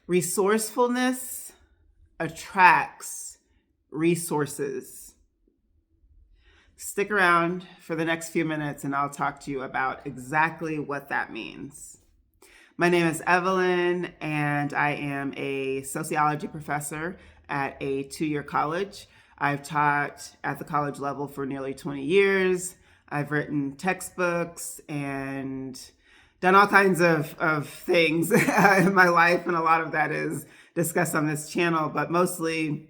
Resourcefulness attracts resources. Stick around for the next few minutes and I'll talk to you about exactly what that means. My name is Evelyn and I am a sociology professor at a 2-year college. I've taught at the college level for nearly 20 years. I've written textbooks and done all kinds of things in my life, and a lot of that is discussed on this channel, but mostly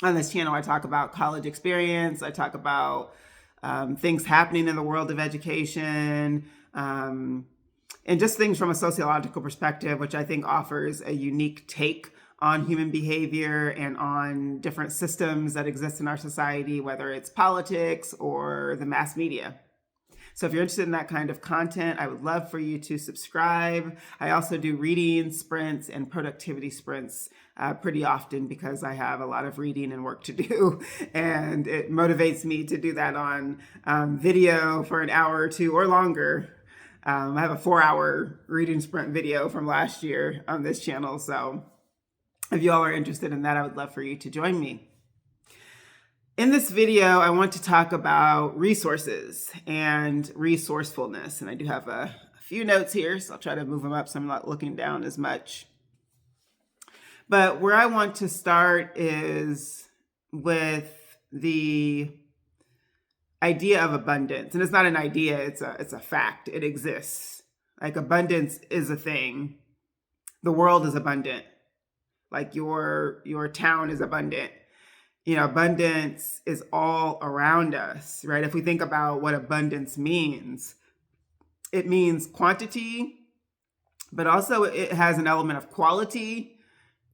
on this channel I talk about college experience, I talk about things happening in the world of education, and just things from a sociological perspective, which I think offers a unique take on human behavior and on different systems that exist in our society, whether it's politics or the mass media. So if you're interested in that kind of content, I would love for you to subscribe. I also do reading sprints and productivity sprints pretty often because I have a lot of reading and work to do. And it motivates me to do that on video for an hour or two or longer. I have a 4-hour reading sprint video from last year on this channel. So if you all are interested in that, I would love for you to join me. In this video, I want to talk about resources and resourcefulness. And I do have a few notes here, so I'll try to move them up so I'm not looking down as much. But where I want to start is with the idea of abundance. And it's not an idea, it's a fact. It exists. Like abundance is a thing. The world is abundant. Like your town is abundant. You know, abundance is all around us, right? If we think about what abundance means, it means quantity, but also it has an element of quality,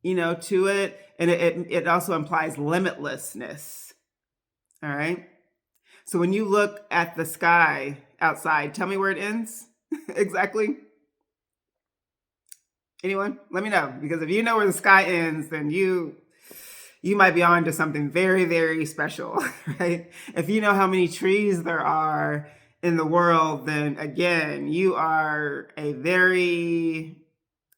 to it. And it also implies limitlessness. All right. So when you look at the sky outside, tell me where it ends exactly. Anyone? Let me know, because if you know where the sky ends, then you might be on to something very, very special, right? If you know how many trees there are in the world, then again, you are a very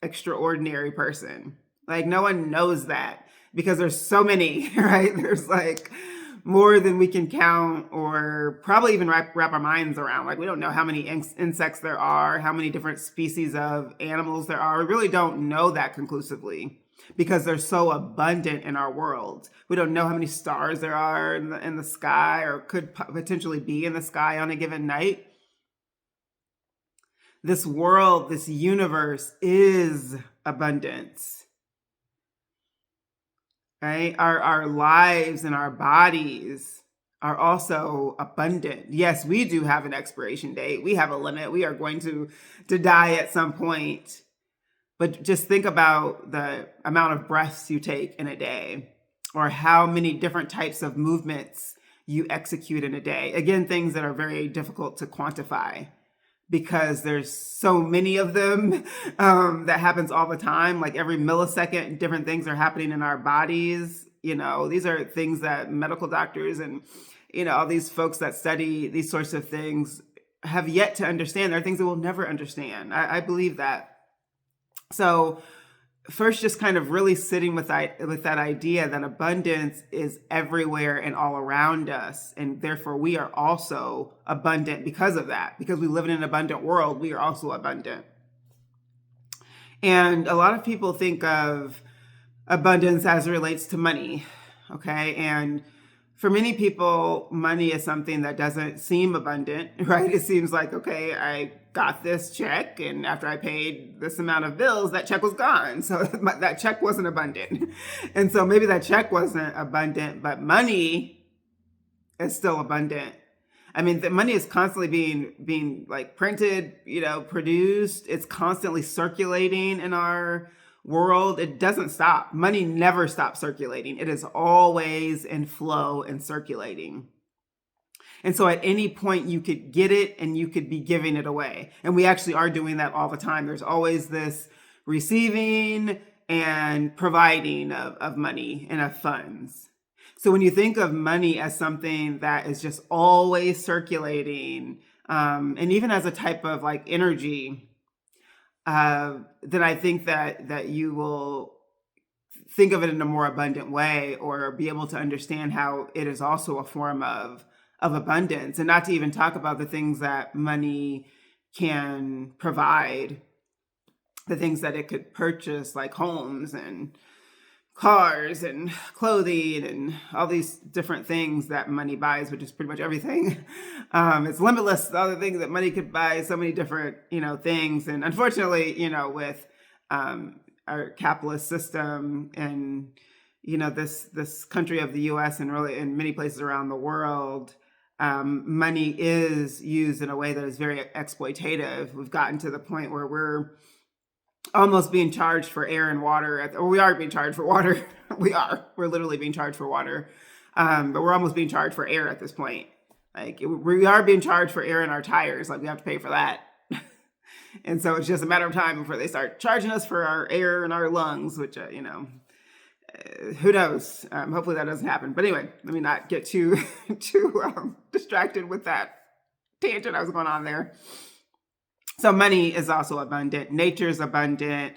extraordinary person. Like no one knows that because there's so many, right? There's like more than we can count or probably even wrap our minds around. Like we don't know how many insects there are, how many different species of animals there are. We really don't know that conclusively, because they're so abundant in our world. We don't know how many stars there are in the sky or could potentially be in the sky on a given night. This world, this universe is abundance, right? Our lives and our bodies are also abundant. Yes, we do have an expiration date. We have a limit. We are going to die at some point. But just think about the amount of breaths you take in a day, or how many different types of movements you execute in a day. Again, things that are very difficult to quantify because there's so many of them that happens all the time. Like every millisecond, different things are happening in our bodies. These are things that medical doctors and, all these folks that study these sorts of things have yet to understand. There are things that we'll never understand. I believe that. So first, just kind of really sitting with that idea that abundance is everywhere and all around us. And therefore, we are also abundant because of that. Because we live in an abundant world, we are also abundant. And a lot of people think of abundance as it relates to money. Okay. And for many people, money is something that doesn't seem abundant, right? It seems like, okay, I got this check, and after I paid this amount of bills, that check was gone. So that check wasn't abundant. And so maybe that check wasn't abundant, but money is still abundant. I mean, the money is constantly being like printed, produced. It's constantly circulating in our world. It doesn't stop. Money never stops circulating. It is always in flow and circulating. And so at any point you could get it and you could be giving it away. And we actually are doing that all the time. There's always this receiving and providing of money and of funds. So when you think of money as something that is just always circulating, and even as a type of like energy, then I think that you will think of it in a more abundant way, or be able to understand how it is also a form of abundance, and not to even talk about the things that money can provide, the things that it could purchase, like homes and cars and clothing and all these different things that money buys, which is pretty much everything. It's limitless, all the things that money could buy, so many different, things. And unfortunately, with our capitalist system and, this country of the US, and really in many places around the world, money is used in a way that is very exploitative. We've gotten to the point where we're almost being charged for air and water, or we are being charged for water. We're literally being charged for water. But we're almost being charged for air at this point. Like, we are being charged for air in our tires. Like, we have to pay for that. And so it's just a matter of time before they start charging us for our air and our lungs, which, who knows? Hopefully that doesn't happen. But anyway, let me not get too distracted with that tangent I was going on there. So money is also abundant. Nature is abundant.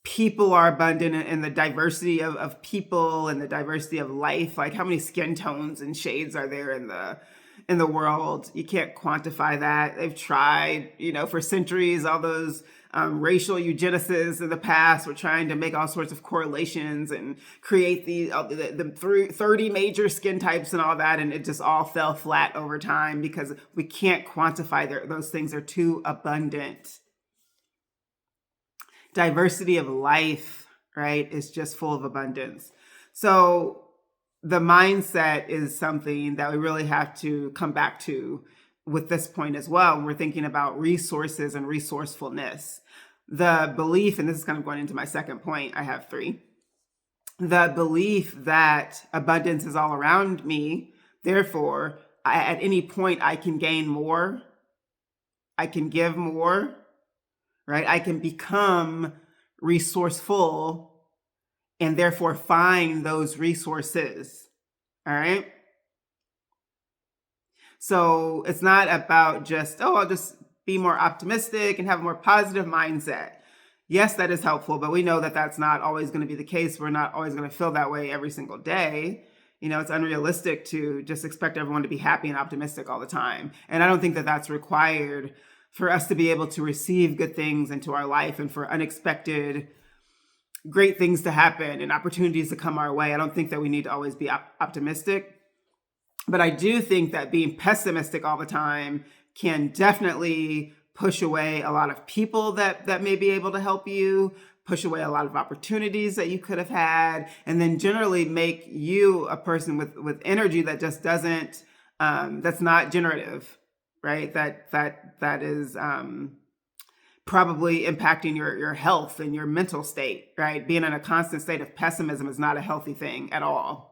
People are abundant in the diversity of people and the diversity of life. Like, how many skin tones and shades are there in the world? You can't quantify that. They've tried, for centuries. All those racial eugenicists in the past were trying to make all sorts of correlations and create the 30 major skin types and all that, and it just all fell flat over time because we can't quantify those things are too abundant. Diversity of life, right, is just full of abundance. So the mindset is something that we really have to come back to with this point as well. We're thinking about resources and resourcefulness. The belief, and this is kind of going into my second point, I have 3. The belief that abundance is all around me, therefore, at any point I can gain more, I can give more, right? I can become resourceful and therefore find those resources, all right? So it's not about just, I'll just be more optimistic and have a more positive mindset. Yes, that is helpful, but we know that that's not always going to be the case. We're not always going to feel that way every single day. It's unrealistic to just expect everyone to be happy and optimistic all the time. And I don't think that that's required for us to be able to receive good things into our life and for unexpected great things to happen and opportunities to come our way. I don't think that we need to always be optimistic. But I do think that being pessimistic all the time can definitely push away a lot of people that may be able to help you, push away a lot of opportunities that you could have had, and then generally make you a person with energy that just doesn't, that's not generative, right? That is probably impacting your health and your mental state, right? Being in a constant state of pessimism is not a healthy thing at all.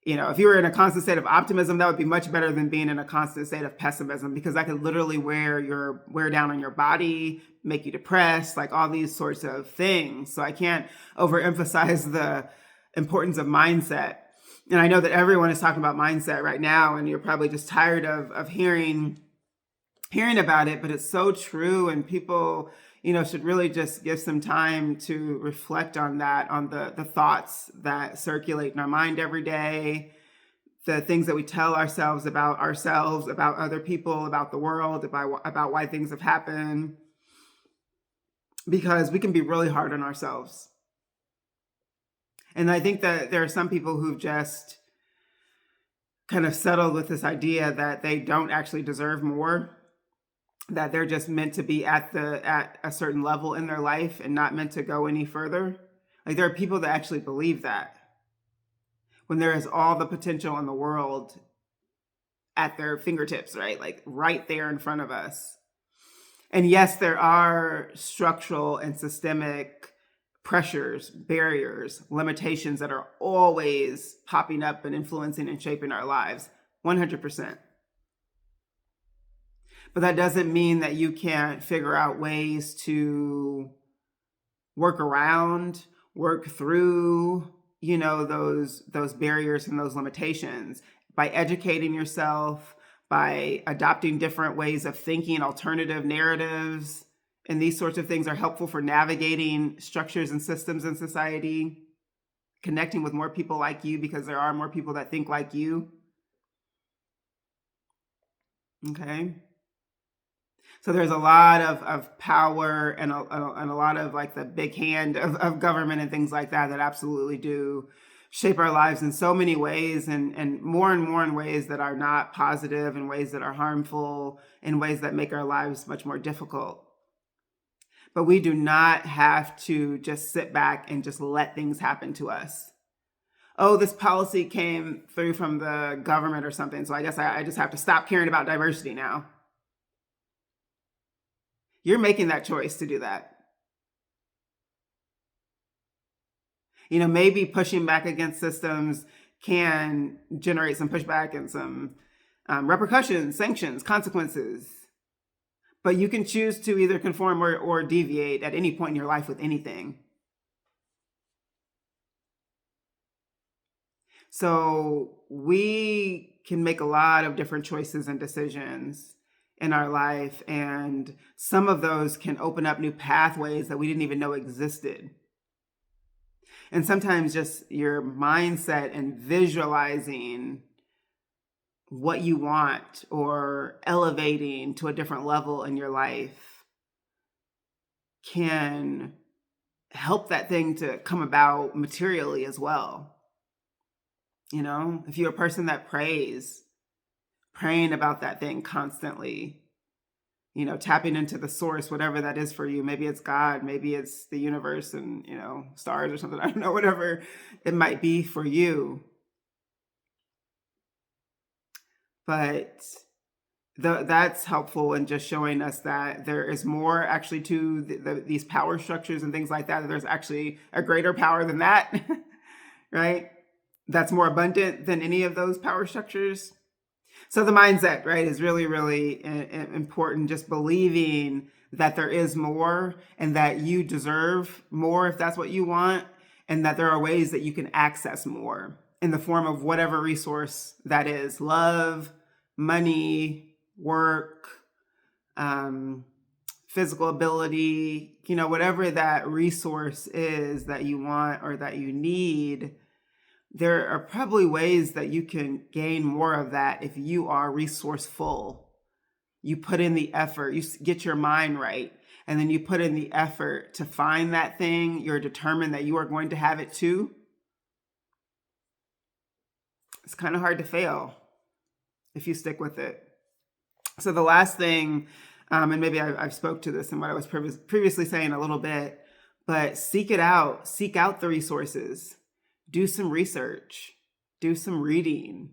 If you were in a constant state of optimism, that would be much better than being in a constant state of pessimism, because that could literally wear down on your body, make you depressed, like all these sorts of things. So I can't overemphasize the importance of mindset. And I know that everyone is talking about mindset right now, and you're probably just tired of hearing about it, but it's so true. And people, should really just give some time to reflect on that, on the thoughts that circulate in our mind every day, the things that we tell ourselves, about other people, about the world, about why things have happened, because we can be really hard on ourselves. And I think that there are some people who've just kind of settled with this idea that they don't actually deserve more, that they're just meant to be at a certain level in their life and not meant to go any further. Like, there are people that actually believe that, when there is all the potential in the world at their fingertips, right? Like right there in front of us. And yes, there are structural and systemic pressures, barriers, limitations that are always popping up and influencing and shaping our lives, 100%. But that doesn't mean that you can't figure out ways to work around, work through, those barriers and those limitations by educating yourself, by adopting different ways of thinking, alternative narratives, And these sorts of things are helpful for navigating structures and systems in society, connecting with more people like you because there are more people that think like you. Okay. So there's a lot of power and a lot of like the big hand of government and things like that absolutely do shape our lives in so many ways and more in ways that are not positive, in ways that are harmful, in ways that make our lives much more difficult. But we do not have to just sit back and just let things happen to us. Oh, this policy came through from the government or something, so I guess I just have to stop caring about diversity now. You're making that choice to do that. Maybe pushing back against systems can generate some pushback and some repercussions, sanctions, consequences. But you can choose to either conform or deviate at any point in your life with anything. So we can make a lot of different choices and decisions in our life, and some of those can open up new pathways that we didn't even know existed. And sometimes just your mindset and visualizing what you want or elevating to a different level in your life can help that thing to come about materially as well. If you're a person that prays, praying about that thing constantly, tapping into the source, whatever that is for you. Maybe it's God, maybe it's the universe and, stars or something. I don't know, whatever it might be for you. But that's helpful in just showing us that there is more actually to these power structures and things like that. There's actually a greater power than that, right? That's more abundant than any of those power structures. So the mindset, right, is really, really important. Just believing that there is more and that you deserve more if that's what you want, and that there are ways that you can access more in the form of whatever resource that is: love, money, work, physical ability, whatever that resource is that you want or that you need. There are probably ways that you can gain more of that if you are resourceful. You put in the effort, you get your mind right, and then you put in the effort to find that thing. You're determined that you are going to have it too. It's kind of hard to fail if you stick with it. So the last thing, and maybe I've spoke to this in what I was previously saying a little bit, but seek it out. Seek out the resources. Do some research, do some reading,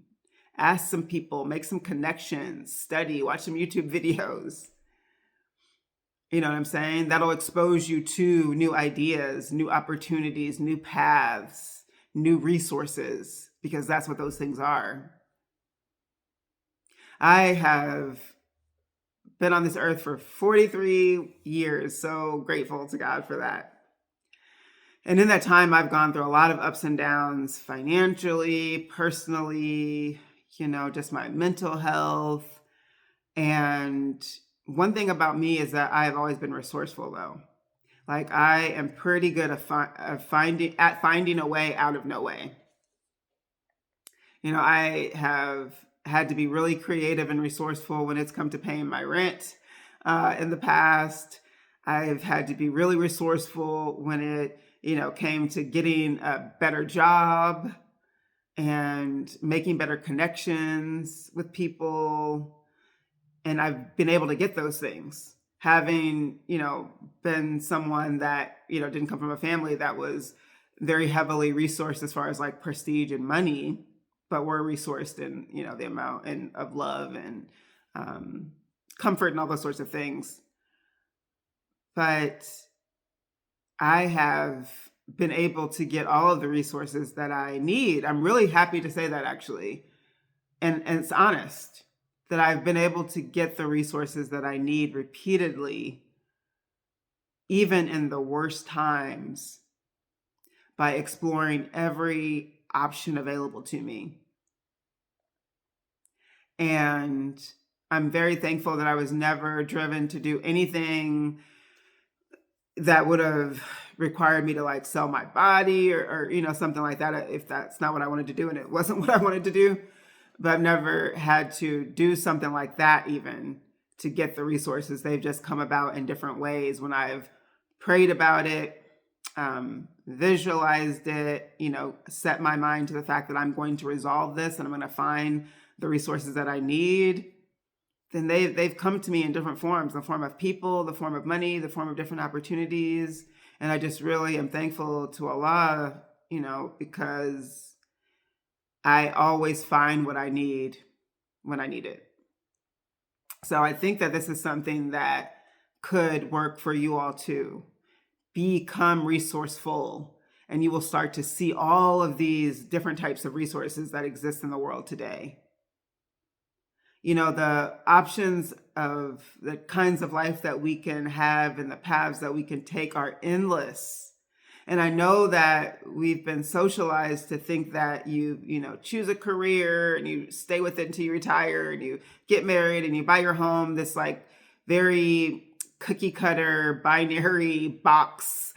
ask some people, make some connections, study, watch some YouTube videos. You know what I'm saying? That'll expose you to new ideas, new opportunities, new paths, new resources, because that's what those things are. I have been on this earth for 43 years, so grateful to God for that. And in that time, I've gone through a lot of ups and downs financially, personally, just my mental health. And one thing about me is that I've always been resourceful, though. Like, I am pretty good at finding a way out of no way. I have had to be really creative and resourceful when it's come to paying my rent in the past. I've had to be really resourceful when it came to getting a better job and making better connections with people. And I've been able to get those things, having, been someone that, didn't come from a family that was very heavily resourced as far as like prestige and money, but were resourced in, the amount of love and comfort and all those sorts of things. But I have been able to get all of the resources that I need. I'm really happy to say that, actually. And it's honest that I've been able to get the resources that I need repeatedly, even in the worst times, by exploring every option available to me. And I'm very thankful that I was never driven to do anything that would have required me to like sell my body or something like that, if that's not what I wanted to do and it wasn't what I wanted to do. But I've never had to do something like that even to get the resources. They've just come about in different ways when I've prayed about it, visualized it, set my mind to the fact that I'm going to resolve this and I'm going to find the resources that I need. Then they've come to me in different forms, the form of people, the form of money, the form of different opportunities. And I just really am thankful to Allah, because I always find what I need when I need it. So I think that this is something that could work for you all too. Become resourceful, and you will start to see all of these different types of resources that exist in the world today. The options of the kinds of life that we can have and the paths that we can take are endless. And I know that we've been socialized to think that you choose a career and you stay with it until you retire and you get married and you buy your home, this like very cookie cutter binary box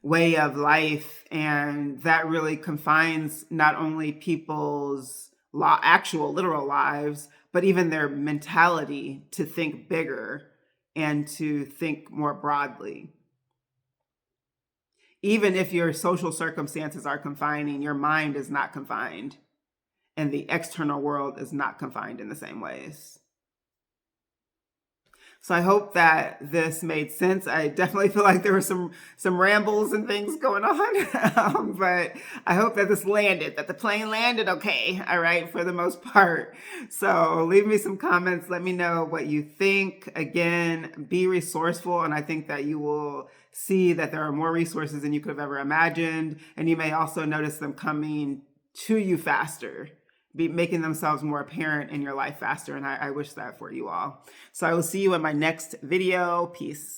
way of life. And that really confines not only people's actual literal lives, but even their mentality to think bigger and to think more broadly. Even if your social circumstances are confining, your mind is not confined, and the external world is not confined in the same ways. So I hope that this made sense. I definitely feel like there were some rambles and things going on, but I hope that that the plane landed okay, all right, for the most part. So leave me some comments. Let me know what you think. Again, be resourceful, and I think that you will see that there are more resources than you could have ever imagined, and you may also notice them coming to you faster, making themselves more apparent in your life faster. And I wish that for you all. So I will see you in my next video. Peace.